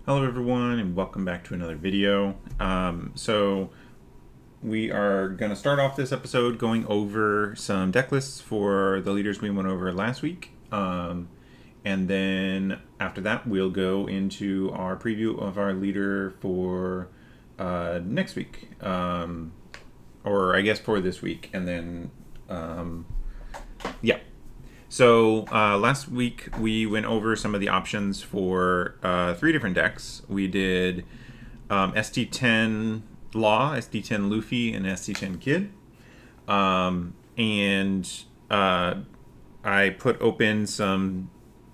Hello everyone and welcome back to another video. So we are going to start off this episode going over some deck lists for the leaders we went over last week. And then after that we'll go into our preview of our leader for next week. Or I guess for this week. And then, yeah. So last week we went over some of the options for 3 different decks. We did ST10 Law, ST10 Luffy, and ST10 Kid. I put open some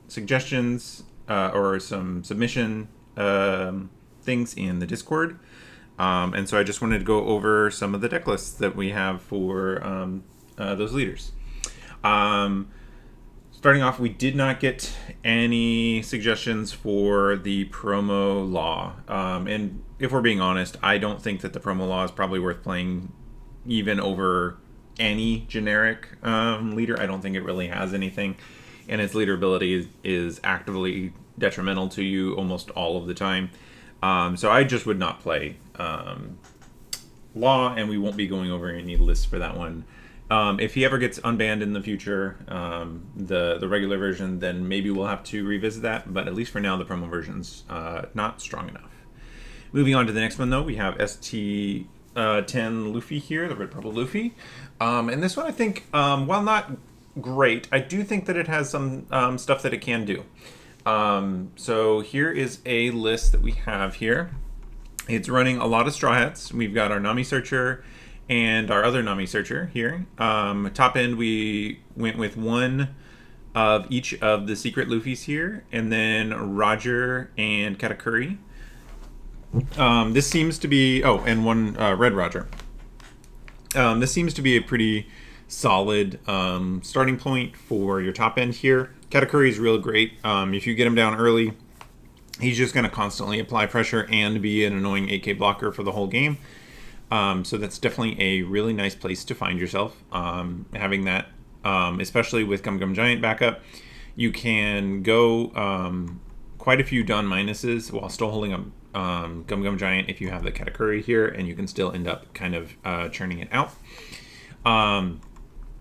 suggestions or some submission things in the Discord. And so I just wanted to go over some of the deck lists that we have for those leaders. Starting off, we did not get any suggestions for the promo law. And if we're being honest, I don't think that the promo law is probably worth playing even over any generic leader. I don't think it really has anything. And its leader ability is actively detrimental to you almost all of the time. So I just would not play law, and we won't be going over any lists for that one. If he ever gets unbanned in the future, the regular version, then maybe we'll have to revisit that. But at least for now, the promo version's not strong enough. Moving on to the next one, though, we have ST10 Luffy here, the Red Purple Luffy. And this one, I think, while not great, I do think that it has some stuff that it can do. So here is a list that we have here. It's running a lot of Straw Hats. We've got our Nami Searcher and our other Nami Searcher here. Top end, we went with one of each of the secret Luffys here, and then Roger and Katakuri. This seems to be... Oh, and one Red Roger. This seems to be a pretty solid starting point for your top end here. Katakuri is real great. If you get him down early, he's just going to constantly apply pressure and be an annoying 8K blocker for the whole game. So that's definitely a really nice place to find yourself. Having that, especially with Gum Gum Giant backup, you can go quite a few Don minuses while still holding up Gum Gum Giant if you have the Katakuri here, and you can still end up kind of churning it out. And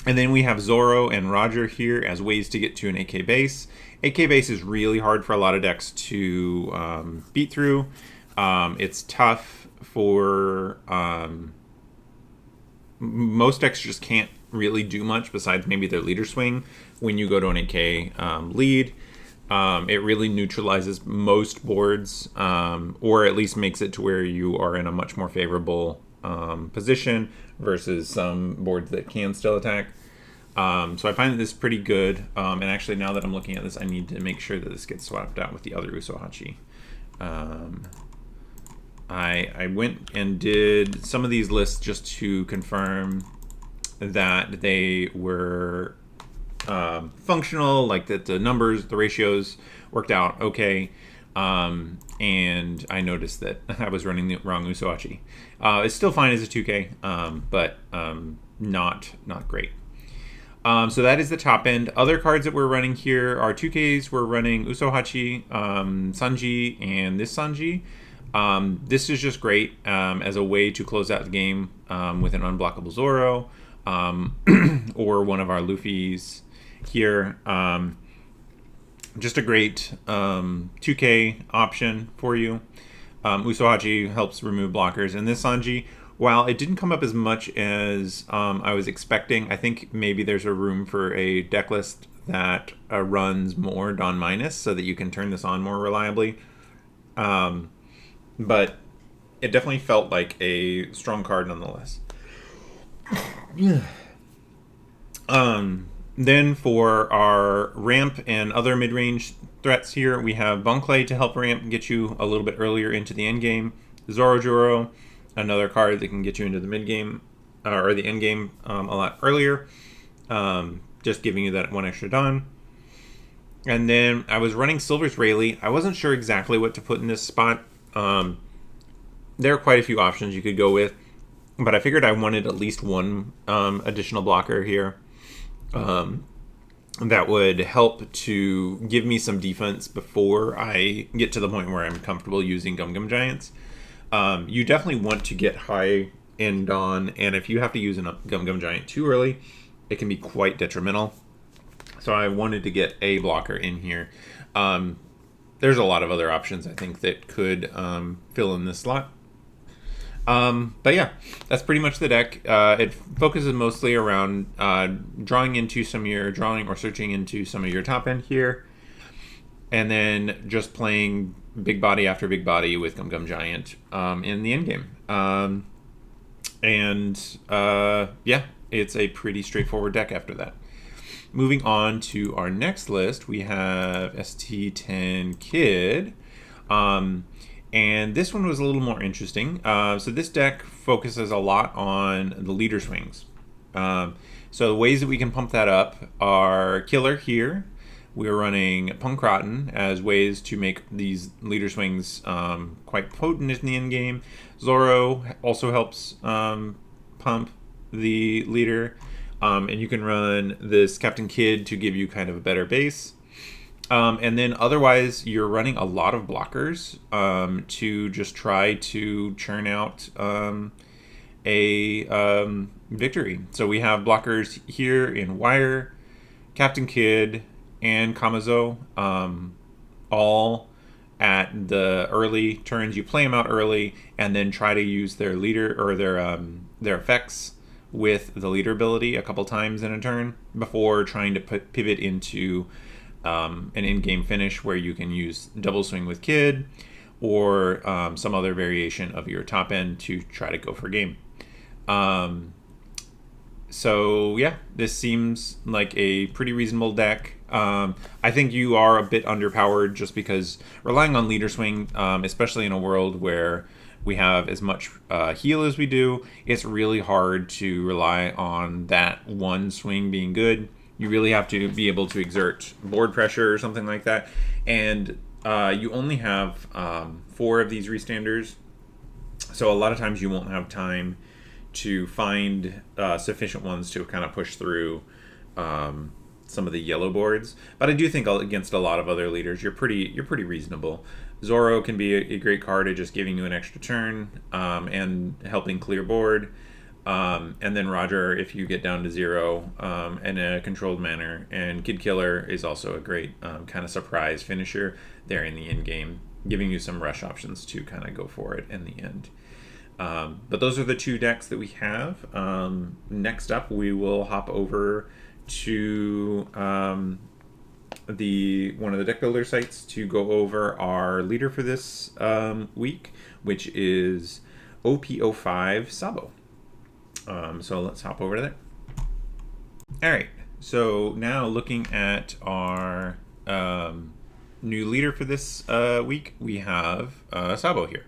then we have Zoro and Roger here as ways to get to an AK base. AK base is really hard for a lot of decks to beat through. It's tough for most decks just can't really do much besides maybe their leader swing when you go to an AK lead. It really neutralizes most boards, or at least makes it to where you are in a much more favorable position versus some boards that can still attack. So I find that this is pretty good. And actually, now that I'm looking at this, I need to make sure that this gets swapped out with the other Usohachi. I went and did some of these lists just to confirm that they were functional, like that the numbers, the ratios worked out okay. And I noticed that I was running the wrong Usohachi. It's still fine as a 2K, but not great. So that is the top end. Other cards that we're running here are 2Ks. We're running Usohachi, Sanji, and this Sanji. This is just great as a way to close out the game with an unblockable Zoro or one of our Luffys here. Just a great 2K option for you. Usohachi helps remove blockers. And this Sanji, while it didn't come up as much as I was expecting, I think maybe there's a room for a deck list that runs more Don minus so that you can turn this on more reliably. But it definitely felt like a strong card nonetheless. Then for our ramp and other mid-range threats here, we have Bon Clay to help ramp and get you a little bit earlier into the end game. Zorojuro, another card that can get you into the mid game or the end game a lot earlier, just giving you that one extra Don. And then I was running Silver's Rayleigh. I wasn't sure exactly what to put in this spot. There are quite a few options you could go with, but I figured I wanted at least one additional blocker here. that would help to give me some defense before I get to the point where I'm comfortable using Gum Gum Giants. You definitely want to get high end on, and if you have to use a Gum Gum Giant too early, it can be quite detrimental. So I wanted to get a blocker in here. There's a lot of other options I think that could fill in this slot. But yeah, that's pretty much the deck. It focuses mostly around drawing into some of your drawing or searching into some of your top end here, and then just playing big body after big body with Gum Gum Giant in the end game. Yeah, it's a pretty straightforward deck after that. Moving on to our next list, we have ST10 Kid. And this one was a little more interesting. So this deck focuses a lot on the leader swings. So the ways that we can pump that up are Killer here. We're running Punk Rotten as ways to make these leader swings quite potent in the end game. Zorro also helps pump the leader. And you can run this Captain Kid to give you kind of a better base. And then otherwise, you're running a lot of blockers to just try to churn out a victory. So we have blockers here in Wire, Captain Kid, and Kamazo, all at the early turns. You play them out early, and then try to use their leader or their effects with the leader ability a couple times in a turn before trying to pivot into an in-game finish where you can use double swing with Kid or some other variation of your top end to try to go for game. So yeah, this seems like a pretty reasonable deck. I think you are a bit underpowered just because relying on leader swing, especially in a world where we have as much heal as we do, it's really hard to rely on that one swing being good. You really have to be able to exert board pressure or something like that. And you only have 4 of these restanders. So a lot of times you won't have time to find sufficient ones to kind of push through some of the yellow boards. But I do think against a lot of other leaders, you're pretty reasonable. Zorro can be a great card at just giving you an extra turn and helping clear board. And then Roger, if you get down to 0 in a controlled manner. And Kid Killer is also a great kind of surprise finisher there in the end game, giving you some rush options to kind of go for it in the end. But those are the 2 decks that we have. Next up, we will hop over to one of the deck builder sites to go over our leader for this week, which is OP05 Sabo. So let's hop over to there. All right. So now looking at our new leader for this week, we have Sabo here.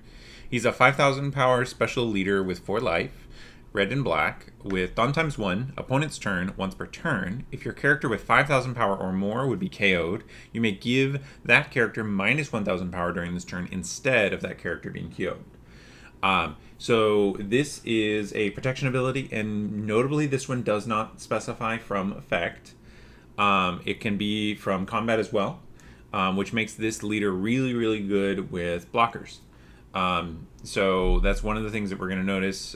He's a 5,000 power special leader with 4 life, red and black, with Dawn times 1, opponent's turn, once per turn. If your character with 5,000 power or more would be KO'd, you may give that character minus 1,000 power during this turn instead of that character being KO'd. So this is a protection ability, and notably this one does not specify from effect. It can be from combat as well, which makes this leader really good with blockers. So that's one of the things that we're going to notice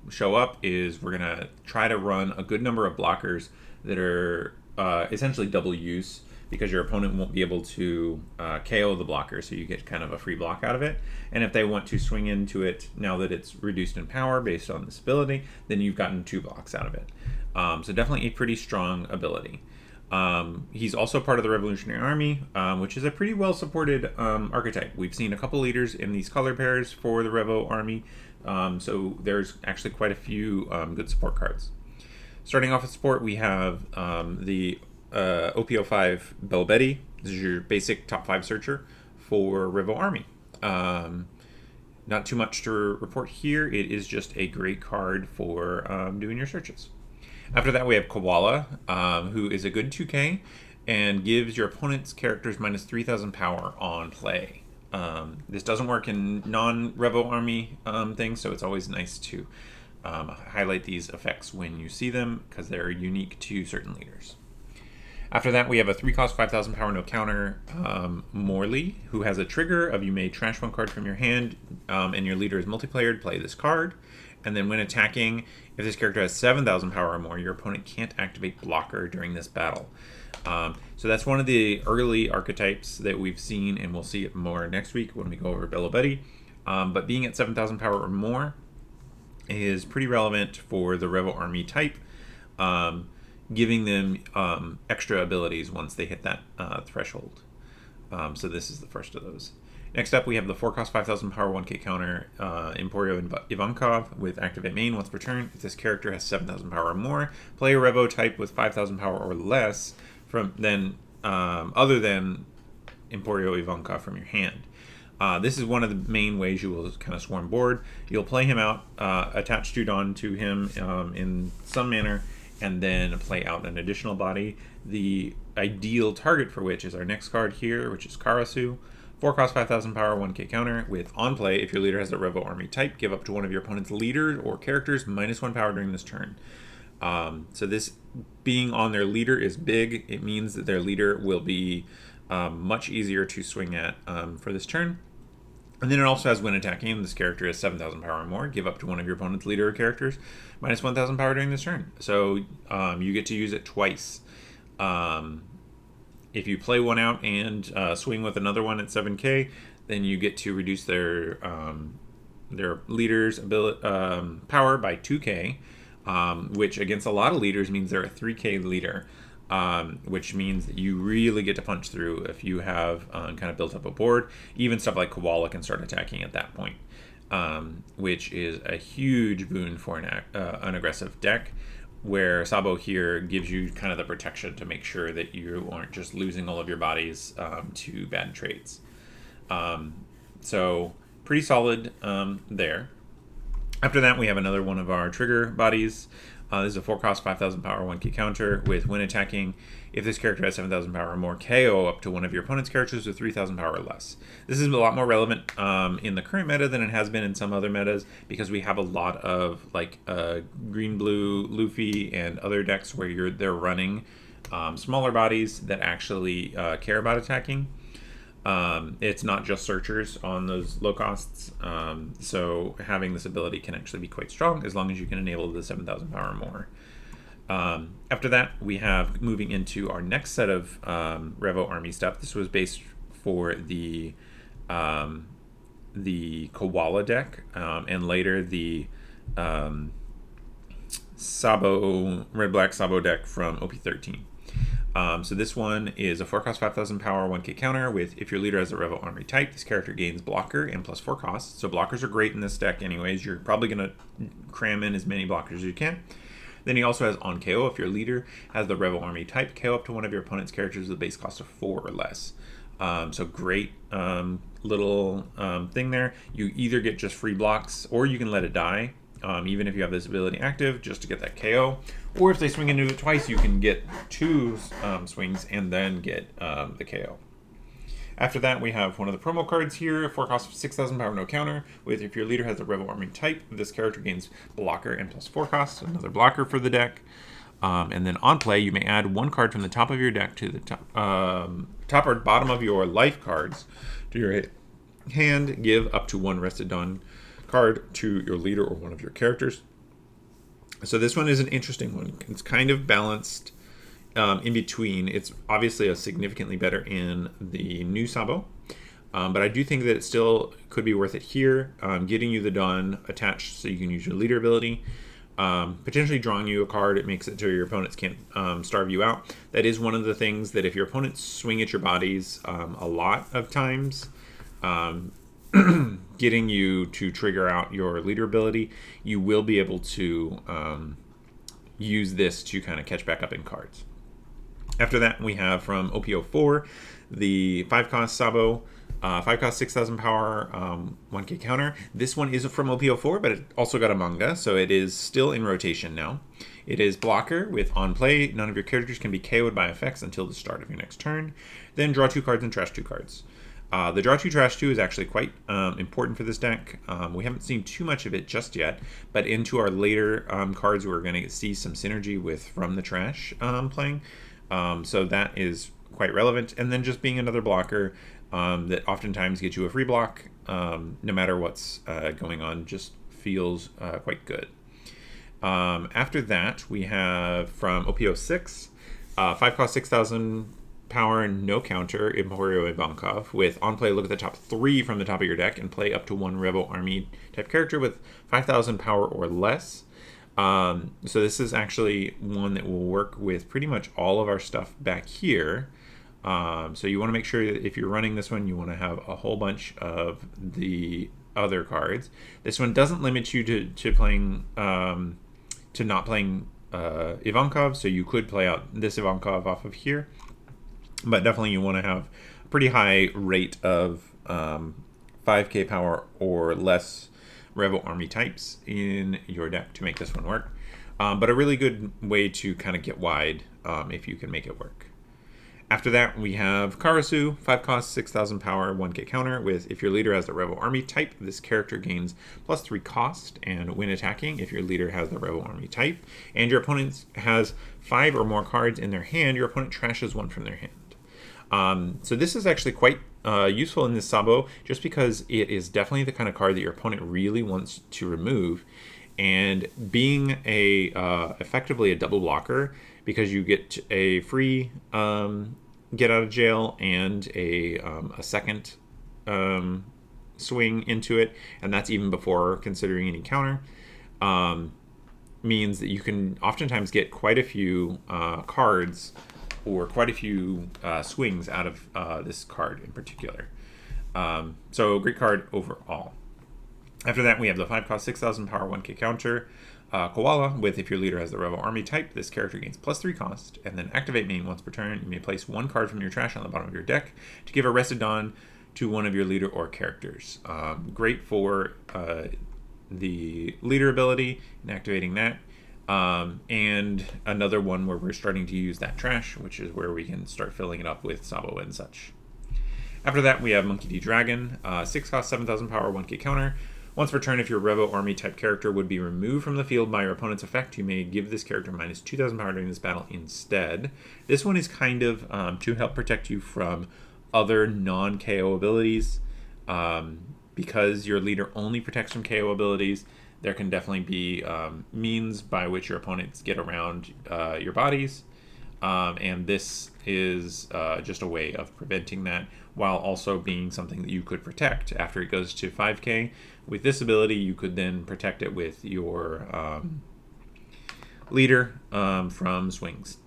show up is we're going to try to run a good number of blockers that are essentially double use, because your opponent won't be able to KO the blocker, so you get kind of a free block out of it. And if they want to swing into it now that it's reduced in power based on this ability, then you've gotten 2 blocks out of it. So definitely a pretty strong ability. He's also part of the Revolutionary Army, which is a pretty well supported archetype. We've seen a couple leaders in these color pairs for the Revo Army, so there's actually quite a few good support cards. Starting off with support, we have the OP05 Belbetti. This is your basic top 5 searcher for Revo Army. Not too much to report here. It is just a great card for doing your searches. After that, we have Koala, who is a good 2K and gives your opponent's characters minus 3,000 power on play. This doesn't work in non-Revo Army things, so it's always nice to highlight these effects when you see them because they're unique to certain leaders. After that, we have a 3-cost 5,000 power no counter Morley, who has a trigger of you may trash one card from your hand, and your leader is multiplayered. Play this card, and then when attacking, if this character has 7,000 power or more, your opponent can't activate blocker during this battle. So that's one of the early archetypes that we've seen, and we'll see it more next week when we go over Bello Betty. But being at 7,000 power or more is pretty relevant for the Revo Army type, giving them extra abilities once they hit that threshold. So this is the first of those. Next up, we have the 4-cost 5,000 power 1k counter Emporio Ivankov with activate main once per turn. If this character has 7,000 power or more, play a Revo type with 5,000 power or less from other than Emporio Ivankov from your hand. This is one of the main ways you will kind of swarm board. You'll play him out, attach 2 Dawn to him in some manner, and then play out an additional body. The ideal target for which is our next card here, which is Karasu. 4-cost 5,000 power 1k counter with on play. If your leader has a Revo Army type, give up to one of your opponent's leaders or characters -1 power during this turn. So this being on their leader is big. It means that their leader will be much easier to swing at for this turn. And then it also has when attacking, this character has 7,000 power or more, give up to one of your opponent's leader or characters -1,000 power during this turn. So you get to use it twice. If you play one out and swing with another one at 7k, then you get to reduce their leader's power by 2k, which against a lot of leaders means they're a 3k leader, which means that you really get to punch through if you have kind of built up a board. Even stuff like Koala can start attacking at that point, which is a huge boon for an aggressive deck, where Sabo here gives you kind of the protection to make sure that you aren't just losing all of your bodies to bad trades. So pretty solid there. After that, we have another one of our trigger bodies. This is a 4-cost 5,000 power 1k counter with when attacking, if this character has 7,000 power or more, KO up to one of your opponent's characters with 3,000 power or less. This is a lot more relevant in the current meta than it has been in some other metas, because we have a lot of like green-blue Luffy and other decks where they're running smaller bodies that actually care about attacking. It's not just searchers on those low costs, so having this ability can actually be quite strong as long as you can enable the 7,000 power or more. After that, we have moving into our next set of Revo Army stuff. This was based for the Koala deck, and later the Sabo Red-Black Sabo deck from OP13. So this one is a 4-cost 5,000 power 1k counter with if your leader has a Revo Army type, this character gains blocker and +4 costs. So blockers are great in this deck anyways. You're probably going to cram in as many blockers as you can. Then he also has on KO if your leader has the Revo Army type, KO up to one of your opponent's characters with a base cost of 4 or less. So great little thing there. You either get just free blocks or you can let it die. Even if you have this ability active, just to get that KO. Or if they swing into it twice, you can get 2 swings and then get the KO. After that, we have one of the promo cards here, 4-cost 6,000 power no counter, with if your leader has a Revo Army type, this character gains blocker and +4 costs, another blocker for the deck. And then on play, you may add 1 card from the top of your deck to the top or bottom of your life cards to your hand. Give up to 1 rested Dawn card to your leader or one of your characters. So this one is an interesting one. It's kind of balanced in between. It's obviously a significantly better in the new Sabo, but I do think that it still could be worth it here, getting you the Dawn attached so you can use your leader ability, potentially drawing you a card. It makes it so your opponents can't starve you out. That is one of the things that if your opponents swing at your bodies a lot of times, getting you to trigger out your leader ability, you will be able to use this to kind of catch back up in cards. After that, we have from OP04 the 5-cost Sabo, 5-cost 6,000 power 1k counter. This one is from OP04, but it also got a manga, so it is still in rotation now. It is blocker with on play. None of your characters can be KO'd by effects until the start of your next turn. Then draw 2 cards and trash 2 cards. The draw 2, trash 2 is actually quite important for this deck. We haven't seen too much of it just yet, but into our later cards, we're going to see some synergy with from the trash playing. So that is quite relevant. And then just being another blocker that oftentimes gets you a free block, no matter what's going on, just feels quite good. After that, we have from OP06, 5 cost 6,000 power, no counter, Emporio Ivankov, with on play, look at the top 3 from the top of your deck and play up to 1 Rebel Army type character with 5,000 power or less. So this is actually one that will work with pretty much all of our stuff back here. So you want to make sure that if you're running this one, you want to have a whole bunch of the other cards. This one doesn't limit you to playing to not playing Ivankov, so you could play out this Ivankov off of here, but definitely you want to have a pretty high rate of 5k power or less Rebel Army types in your deck to make this one work. But a really good way to kind of get wide if you can make it work. After that, we have Karasu, 5 cost, 6,000 power, 1k counter, with if your leader has the Rebel Army type, this character gains +3 cost, and when attacking, if your leader has the Rebel Army type, and your opponent has 5 or more cards in their hand, your opponent trashes 1 from their hand. So this is actually quite useful in this Sabo, just because it is definitely the kind of card that your opponent really wants to remove, and being effectively a double blocker, because you get a free get out of jail and a second swing into it, and that's even before considering any counter, means that you can oftentimes get quite a few cards or quite a few swings out of this card in particular. So great card overall. After that, we have the 5 cost 6,000 power 1k counter Koala, with if your leader has the Rebel Army type, this character gains +3 cost, and then activate main once per turn. You may place 1 card from your trash on the bottom of your deck to give a Rested Dawn to one of your leader or characters. Great for the leader ability and activating that. And another one where we're starting to use that trash, which is where we can start filling it up with Sabo and such. After that, we have Monkey D. Dragon, 6 cost 7,000 power, 1k counter. Once per turn, if your Rebel Army type character would be removed from the field by your opponent's effect, you may give this character minus 2,000 power during this battle instead. This one is kind of to help protect you from other non-KO abilities. Because your leader only protects from KO abilities, there can definitely be means by which your opponents get around your bodies. And this is just a way of preventing that, while also being something that you could protect after it goes to 5k. With this ability, you could then protect it with your leader from swings.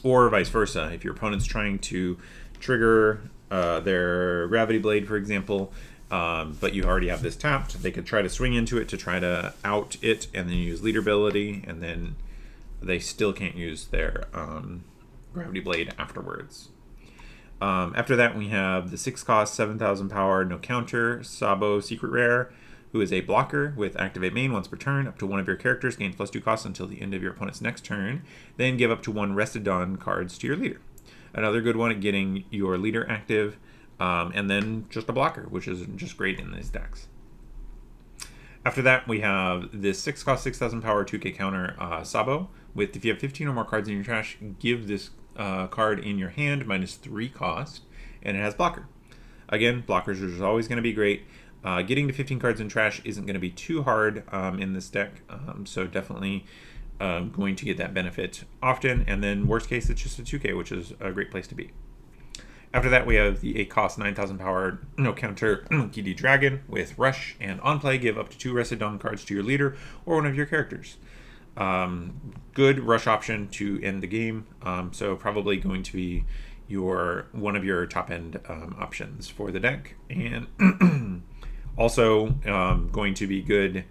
Or vice versa. If your opponent's trying to trigger their Gravity Blade, for example, but you already have this tapped, they could try to swing into it to try to out it and then use leader ability, and then they still can't use their Gravity Blade afterwards. After that, we have the 6 cost, 7,000 power, no counter, Sabo Secret Rare, who is a blocker with activate main once per turn. Up to one of your characters gains +2 cost until the end of your opponent's next turn. Then give up to 1 Rested Dawn cards to your leader. Another good one at getting your leader active, and then just a blocker, which is just great in these decks. After that, we have this 6 cost, 6,000 power, 2k counter Sabo, with if you have 15 or more cards in your trash, give this card in your hand minus 3 cost, and it has blocker. Again, blockers are always going to be great. Getting to 15 cards in trash isn't going to be too hard in this deck, so definitely going to get that benefit often. And then worst case, it's just a 2k, which is a great place to be. After that, we have the 8 cost 9,000 power no counter Monkey D. Dragon with Rush, and on play, give up to 2 Rested Dawn cards to your leader or one of your characters. Good rush option to end the game, so probably going to be one of your top end options for the deck, and also going to be good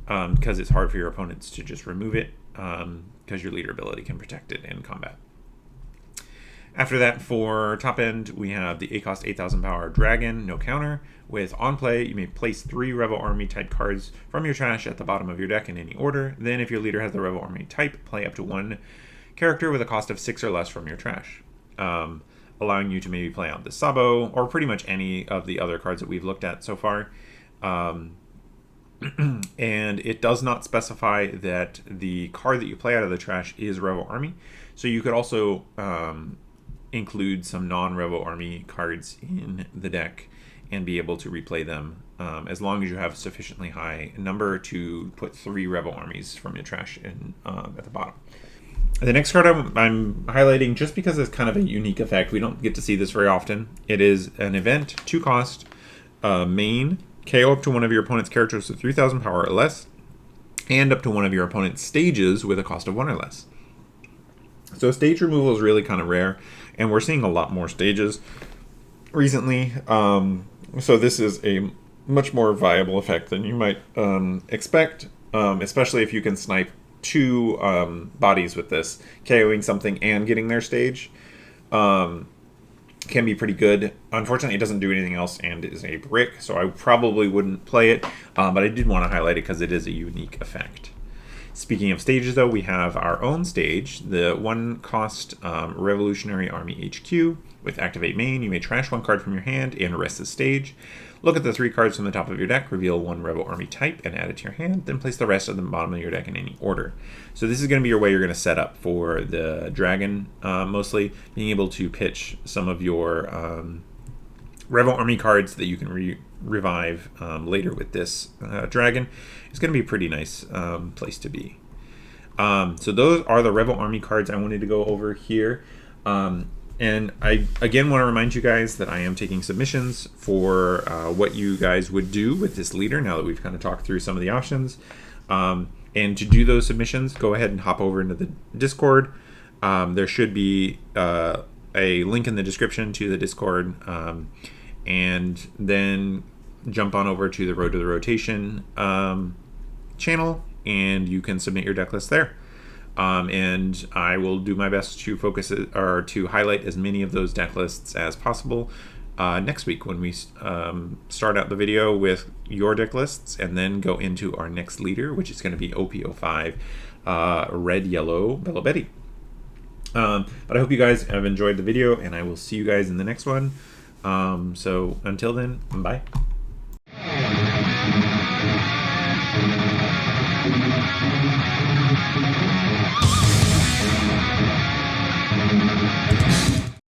because it's hard for your opponents to just remove it, because your leader ability can protect it in combat. After that, for top end, we have the 8 cost 8,000 power Dragon, no counter. With on play, you may place 3 Rebel Army type cards from your trash at the bottom of your deck in any order. Then, if your leader has the Rebel Army type, play up to 1 character with a cost of 6 or less from your trash, allowing you to maybe play out the Sabo or pretty much any of the other cards that we've looked at so far. And it does not specify that the card that you play out of the trash is Revo Army. So you could also include some non-Revo Army cards in the deck and be able to replay them as long as you have a sufficiently high number to put 3 Revo Armies from your trash in at the bottom. The next card I'm highlighting just because it's kind of a unique effect. We don't get to see this very often. It is an event, 2 cost, main, KO up to one of your opponent's characters with 3,000 power or less, and up to one of your opponent's stages with a cost of 1 or less. So stage removal is really kind of rare, and we're seeing a lot more stages recently. So this is a much more viable effect than you might expect, especially if you can snipe 2 bodies with this. KOing something and getting their stage can be pretty good. Unfortunately, it doesn't do anything else and is a brick, so I probably wouldn't play it, but I did want to highlight it because it is a unique effect. Speaking of stages, though, we have our own stage, the 1 cost Revolutionary Army HQ. With Activate Main, you may trash 1 card from your hand and rest the stage. Look at the 3 cards from the top of your deck, reveal 1 Revo Army type, and add it to your hand, then place the rest at the bottom of your deck in any order. So this is going to be your way you're going to set up for the dragon, mostly, being able to pitch some of your Revo Army cards that you can revive later with this dragon. It's going to be a pretty nice place to be. So those are the Revo Army cards I wanted to go over here. And I, again, want to remind you guys that I am taking submissions for what you guys would do with this leader now that we've kind of talked through some of the options. And to do those submissions, go ahead and hop over into the Discord. There should be a link in the description to the Discord. And then jump on over to the Road to the Rotation channel, and you can submit your deck list there. And I will do my best to focus or to highlight as many of those deck lists as possible next week when we start out the video with your deck lists and then go into our next leader, which is going to be OP05 Red Yellow Bello Betty. But I hope you guys have enjoyed the video, and I will see you guys in the next one. So until then, bye.